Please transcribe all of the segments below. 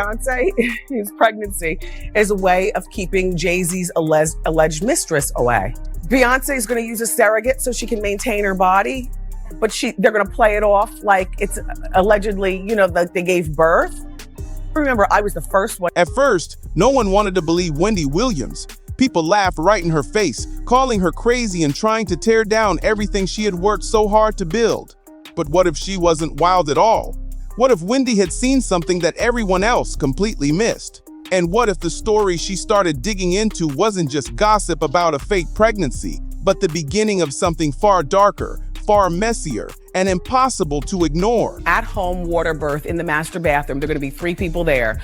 Beyonce's pregnancy is a way of keeping Jay-Z's alleged mistress away. Beyonce is going to use a surrogate so she can maintain her body, but they're going to play it off like it's allegedly, that they gave birth. Remember, I was the first one. At first, no one wanted to believe Wendy Williams. People laughed right in her face, calling her crazy and trying to tear down everything she had worked so hard to build. But what if she wasn't wild at all? What if Wendy had seen something that everyone else completely missed? And what if the story she started digging into wasn't just gossip about a fake pregnancy, but the beginning of something far darker, far messier, and impossible to ignore? At-home water birth in the master bathroom. There are going to be 3 people there.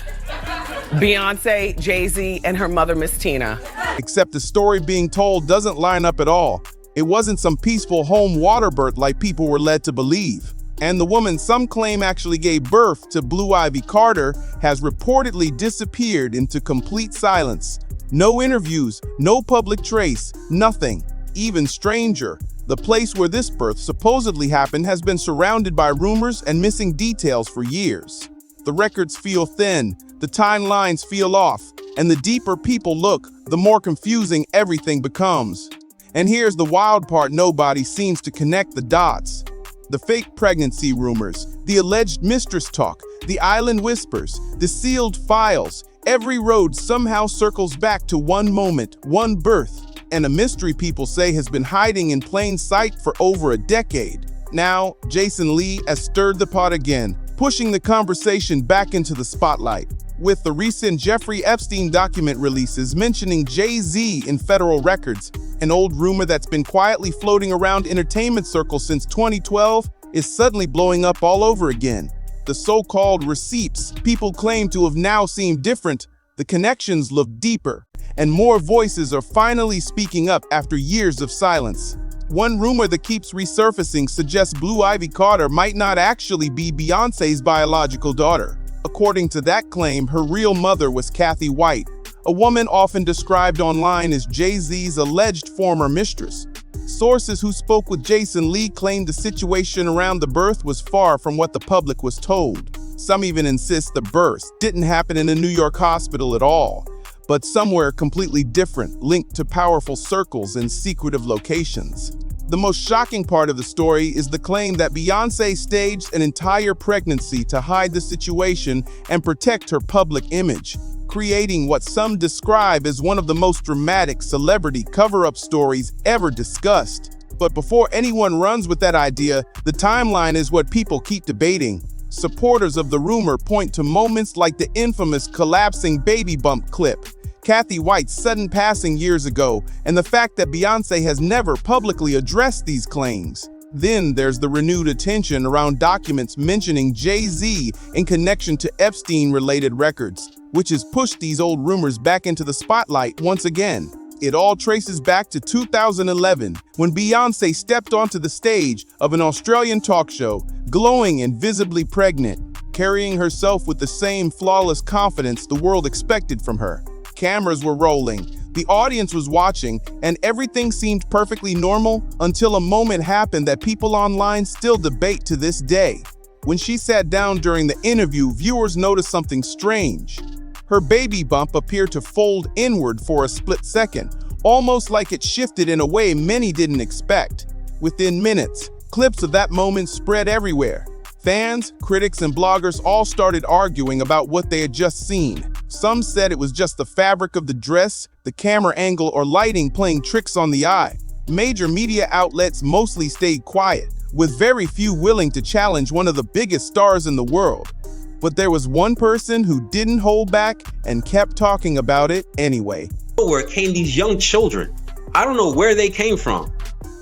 Beyonce, Jay-Z, and her mother, Miss Tina. Except the story being told doesn't line up at all. It wasn't some peaceful home water birth like people were led to believe. And the woman some claim actually gave birth to Blue Ivy Carter has reportedly disappeared into complete silence. No interviews, no public trace, nothing. Even stranger, the place where this birth supposedly happened has been surrounded by rumors and missing details for years. The records feel thin, the timelines feel off, and the deeper people look, the more confusing everything becomes. And here's the wild part: nobody seems to connect the dots. The fake pregnancy rumors, the alleged mistress talk, the island whispers, the sealed files, every road somehow circles back to one moment, one birth, and a mystery people say has been hiding in plain sight for over a decade. Now, Jason Lee has stirred the pot again, pushing the conversation back into the spotlight. With the recent Jeffrey Epstein document releases mentioning Jay-Z in federal records, an old rumor that's been quietly floating around entertainment circles since 2012 is suddenly blowing up all over again. The so-called receipts people claim to have now seem different, the connections look deeper, and more voices are finally speaking up after years of silence. One rumor that keeps resurfacing suggests Blue Ivy Carter might not actually be Beyonce's biological daughter. According to that claim, her real mother was Kathy White, a woman often described online as Jay-Z's alleged former mistress. Sources who spoke with Jason Lee claimed the situation around the birth was far from what the public was told. Some even insist the birth didn't happen in a New York hospital at all, but somewhere completely different, linked to powerful circles and secretive locations. The most shocking part of the story is the claim that Beyoncé staged an entire pregnancy to hide the situation and protect her public image, creating what some describe as one of the most dramatic celebrity cover-up stories ever discussed. But before anyone runs with that idea, the timeline is what people keep debating. Supporters of the rumor point to moments like the infamous collapsing baby bump clip, Kathy White's sudden passing years ago, and the fact that Beyonce has never publicly addressed these claims. Then there's the renewed attention around documents mentioning Jay-Z in connection to Epstein-related records, which has pushed these old rumors back into the spotlight once again. It all traces back to 2011, when Beyonce stepped onto the stage of an Australian talk show, glowing and visibly pregnant, carrying herself with the same flawless confidence the world expected from her. Cameras were rolling, the audience was watching, and everything seemed perfectly normal until a moment happened that people online still debate to this day. When she sat down during the interview, viewers noticed something strange. Her baby bump appeared to fold inward for a split second, almost like it shifted in a way many didn't expect. Within minutes, clips of that moment spread everywhere. Fans, critics, and bloggers all started arguing about what they had just seen. Some said it was just the fabric of the dress, the camera angle, or lighting playing tricks on the eye. Major media outlets mostly stayed quiet, with very few willing to challenge one of the biggest stars in the world. But there was one person who didn't hold back and kept talking about it anyway. Where came these young children? I don't know where they came from.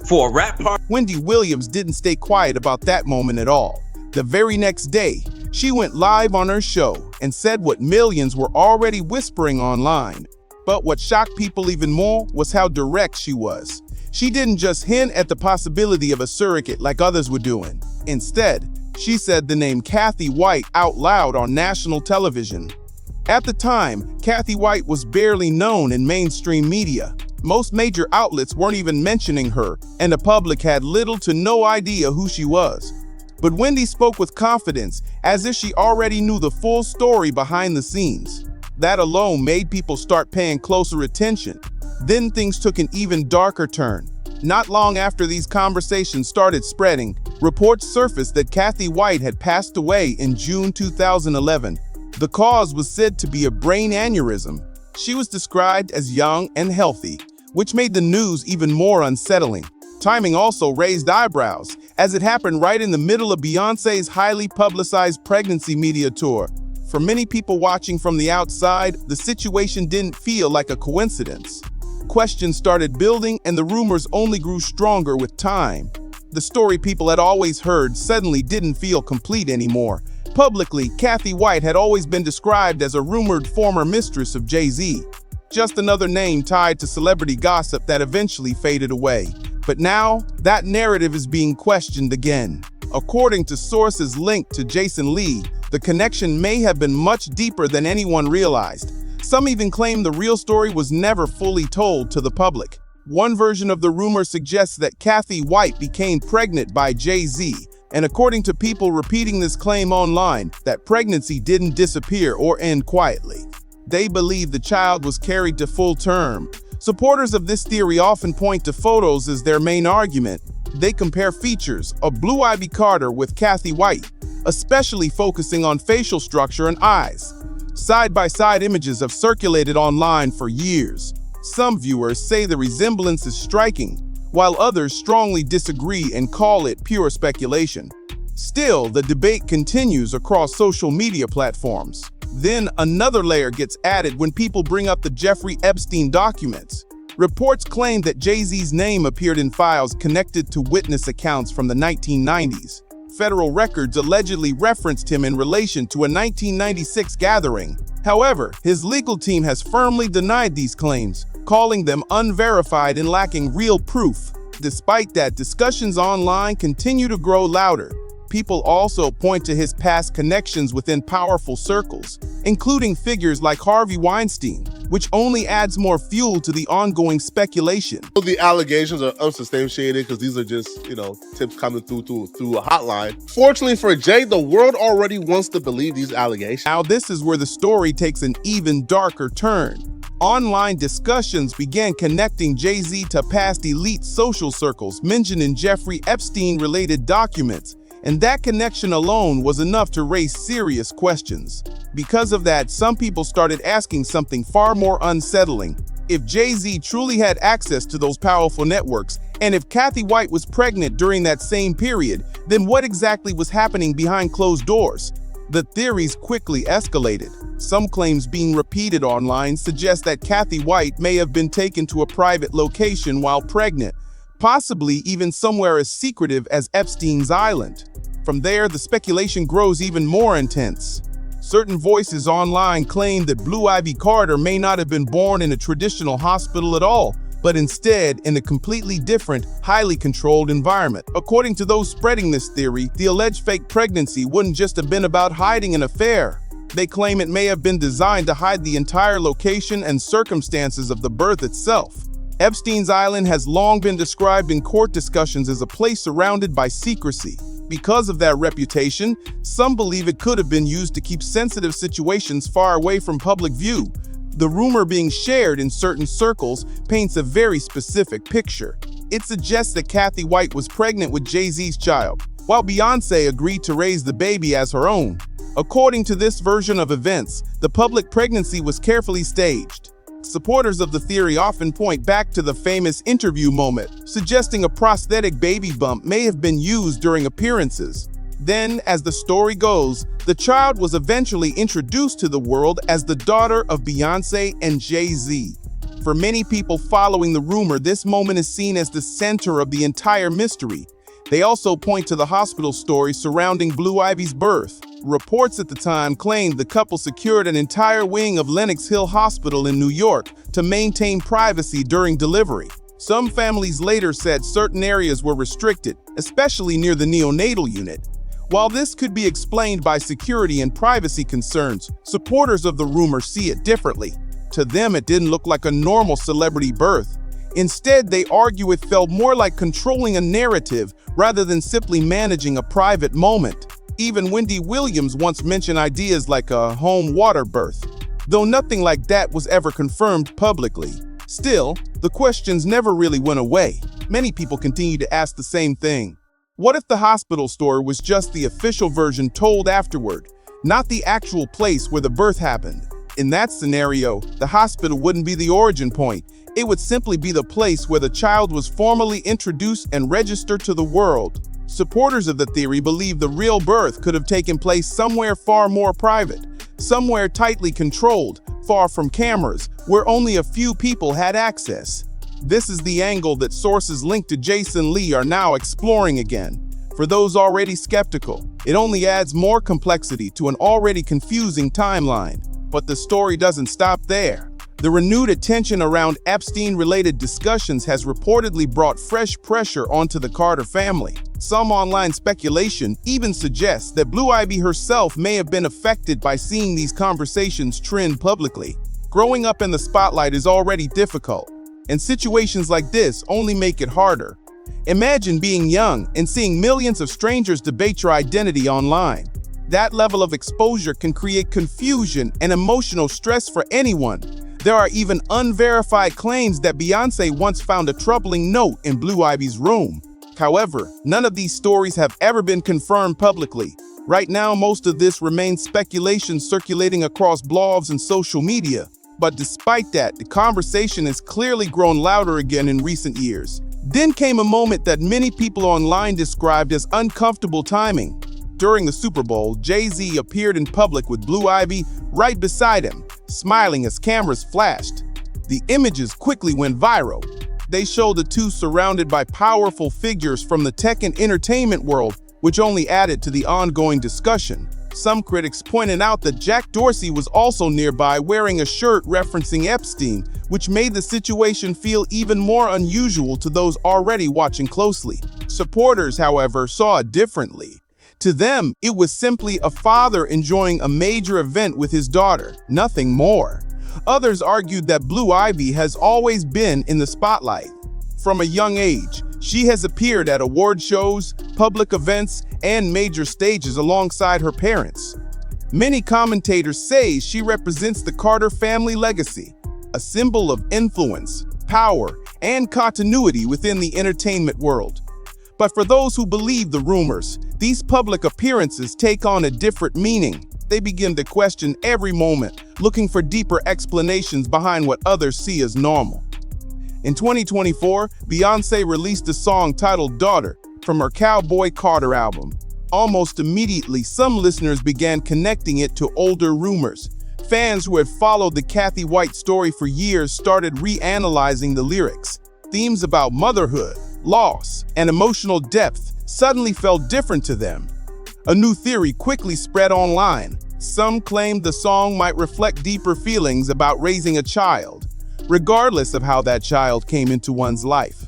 For a rap party. Wendy Williams didn't stay quiet about that moment at all. The very next day, she went live on her show and said what millions were already whispering online. But what shocked people even more was how direct she was. She didn't just hint at the possibility of a surrogate like others were doing. Instead, she said the name Kathy White out loud on national television. At the time, Kathy White was barely known in mainstream media. Most major outlets weren't even mentioning her, and the public had little to no idea who she was. But Wendy spoke with confidence, as if she already knew the full story behind the scenes. That alone made people start paying closer attention. Then things took an even darker turn. Not long after these conversations started spreading, reports surfaced that Kathy White had passed away in June 2011. The cause was said to be a brain aneurysm. She was described as young and healthy, which made the news even more unsettling. Timing also raised eyebrows, as it happened right in the middle of Beyoncé's highly publicized pregnancy media tour. For many people watching from the outside, the situation didn't feel like a coincidence. Questions started building, and the rumors only grew stronger with time. The story people had always heard suddenly didn't feel complete anymore. Publicly, Kathy White had always been described as a rumored former mistress of Jay-Z. Just another name tied to celebrity gossip that eventually faded away. But now, that narrative is being questioned again. According to sources linked to Jason Lee, the connection may have been much deeper than anyone realized. Some even claim the real story was never fully told to the public. One version of the rumor suggests that Kathy White became pregnant by Jay-Z, and according to people repeating this claim online, that pregnancy didn't disappear or end quietly. They believe the child was carried to full term. Supporters of this theory often point to photos as their main argument. They compare features of Blue Ivy Carter with Kathy White, especially focusing on facial structure and eyes. Side-by-side images have circulated online for years. Some viewers say the resemblance is striking, while others strongly disagree and call it pure speculation. Still, the debate continues across social media platforms. Then another layer gets added when people bring up the Jeffrey Epstein documents. Reports claim that Jay-Z's name appeared in files connected to witness accounts from the 1990s. Federal records allegedly referenced him in relation to a 1996 gathering. However, his legal team has firmly denied these claims, calling them unverified and lacking real proof. Despite that, discussions online continue to grow louder. People also point to his past connections within powerful circles, including figures like Harvey Weinstein, which only adds more fuel to the ongoing speculation. The allegations are unsubstantiated because these are just, tips coming through a hotline. Fortunately for Jay, the world already wants to believe these allegations. Now this is where the story takes an even darker turn. Online discussions began connecting Jay-Z to past elite social circles mentioned in Jeffrey Epstein-related documents, and that connection alone was enough to raise serious questions. Because of that, some people started asking something far more unsettling. If Jay-Z truly had access to those powerful networks, and if Kathy White was pregnant during that same period, then what exactly was happening behind closed doors? The theories quickly escalated. Some claims being repeated online suggest that Kathy White may have been taken to a private location while pregnant, possibly even somewhere as secretive as Epstein's Island. From there, the speculation grows even more intense. Certain voices online claim that Blue Ivy Carter may not have been born in a traditional hospital at all, but instead in a completely different, highly controlled environment. According to those spreading this theory, the alleged fake pregnancy wouldn't just have been about hiding an affair. They claim it may have been designed to hide the entire location and circumstances of the birth itself. Epstein's Island has long been described in court discussions as a place surrounded by secrecy. Because of that reputation, some believe it could have been used to keep sensitive situations far away from public view. The rumor being shared in certain circles paints a very specific picture. It suggests that Kathy White was pregnant with Jay-Z's child, while Beyonce agreed to raise the baby as her own. According to this version of events, the public pregnancy was carefully staged. Supporters of the theory often point back to the famous interview moment, suggesting a prosthetic baby bump may have been used during appearances. Then, as the story goes, the child was eventually introduced to the world as the daughter of Beyonce and Jay-Z. For many people following the rumor, this moment is seen as the center of the entire mystery. They also point to the hospital story surrounding Blue Ivy's birth. Reports at the time claimed the couple secured an entire wing of Lenox Hill Hospital in New York to maintain privacy during delivery. Some families later said certain areas were restricted, especially near the neonatal unit. While this could be explained by security and privacy concerns, supporters of the rumor see it differently. To them, it didn't look like a normal celebrity birth. Instead, they argue it felt more like controlling a narrative rather than simply managing a private moment. Even Wendy Williams once mentioned ideas like a home water birth, though nothing like that was ever confirmed publicly. Still, the questions never really went away. Many people continue to ask the same thing. What if the hospital story was just the official version told afterward, not the actual place where the birth happened? In that scenario, the hospital wouldn't be the origin point. It would simply be the place where the child was formally introduced and registered to the world. Supporters of the theory believe the real birth could have taken place somewhere far more private, somewhere tightly controlled, far from cameras, where only a few people had access. This is the angle that sources linked to Jason Lee are now exploring again. For those already skeptical, it only adds more complexity to an already confusing timeline. But the story doesn't stop there. The renewed attention around Epstein-related discussions has reportedly brought fresh pressure onto the Carter family. Some online speculation even suggests that Blue Ivy herself may have been affected by seeing these conversations trend publicly. Growing up in the spotlight is already difficult, and situations like this only make it harder. Imagine being young and seeing millions of strangers debate your identity online. That level of exposure can create confusion and emotional stress for anyone. There are even unverified claims that Beyonce once found a troubling note in Blue Ivy's room. However, none of these stories have ever been confirmed publicly. Right now, most of this remains speculation circulating across blogs and social media. But despite that, the conversation has clearly grown louder again in recent years. Then came a moment that many people online described as uncomfortable timing. During the Super Bowl, Jay-Z appeared in public with Blue Ivy right beside him, smiling as cameras flashed. The images quickly went viral. They showed the two surrounded by powerful figures from the tech and entertainment world, which only added to the ongoing discussion. Some critics pointed out that Jack Dorsey was also nearby wearing a shirt referencing Epstein, which made the situation feel even more unusual to those already watching closely. Supporters, however, saw it differently. To them, it was simply a father enjoying a major event with his daughter, nothing more. Others argued that Blue Ivy has always been in the spotlight. From a young age, she has appeared at award shows, public events, and major stages alongside her parents. Many commentators say she represents the Carter family legacy, a symbol of influence, power, and continuity within the entertainment world. But for those who believe the rumors, these public appearances take on a different meaning. They begin to question every moment, looking for deeper explanations behind what others see as normal. In 2024, Beyonce released a song titled Daughter from her Cowboy Carter album. Almost immediately, some listeners began connecting it to older rumors. Fans who had followed the Kathy White story for years started reanalyzing the lyrics. Themes about motherhood, loss, and emotional depth suddenly felt different to them. A new theory quickly spread online. Some claimed the song might reflect deeper feelings about raising a child, regardless of how that child came into one's life.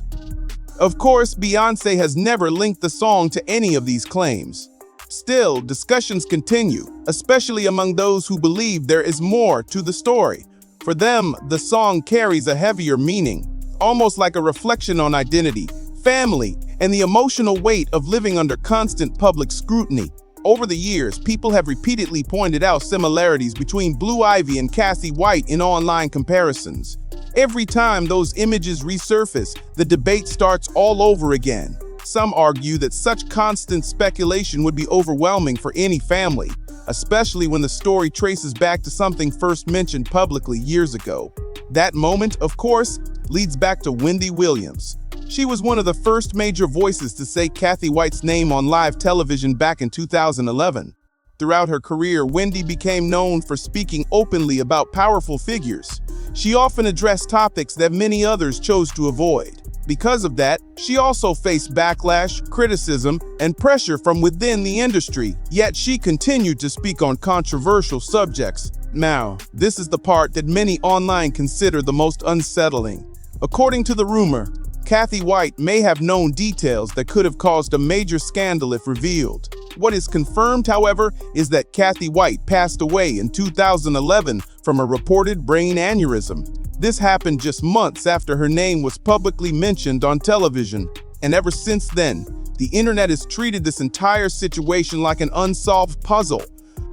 Of course, Beyonce has never linked the song to any of these claims. Still, discussions continue, especially among those who believe there is more to the story. For them, the song carries a heavier meaning, almost like a reflection on identity, family, and the emotional weight of living under constant public scrutiny. Over the years, people have repeatedly pointed out similarities between Blue Ivy and Kathy White in online comparisons. Every time those images resurface, the debate starts all over again. Some argue that such constant speculation would be overwhelming for any family, especially when the story traces back to something first mentioned publicly years ago. That moment, of course, leads back to Wendy Williams. She was one of the first major voices to say Kathy White's name on live television back in 2011. Throughout her career, Wendy became known for speaking openly about powerful figures. She often addressed topics that many others chose to avoid. Because of that, she also faced backlash, criticism, and pressure from within the industry, yet she continued to speak on controversial subjects. Now, this is the part that many online consider the most unsettling. According to the rumor, Kathy White may have known details that could have caused a major scandal if revealed. What is confirmed, however, is that Kathy White passed away in 2011 from a reported brain aneurysm. This happened just months after her name was publicly mentioned on television, and ever since then, the internet has treated this entire situation like an unsolved puzzle,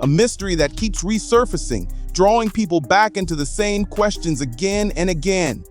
a mystery that keeps resurfacing, drawing people back into the same questions again and again.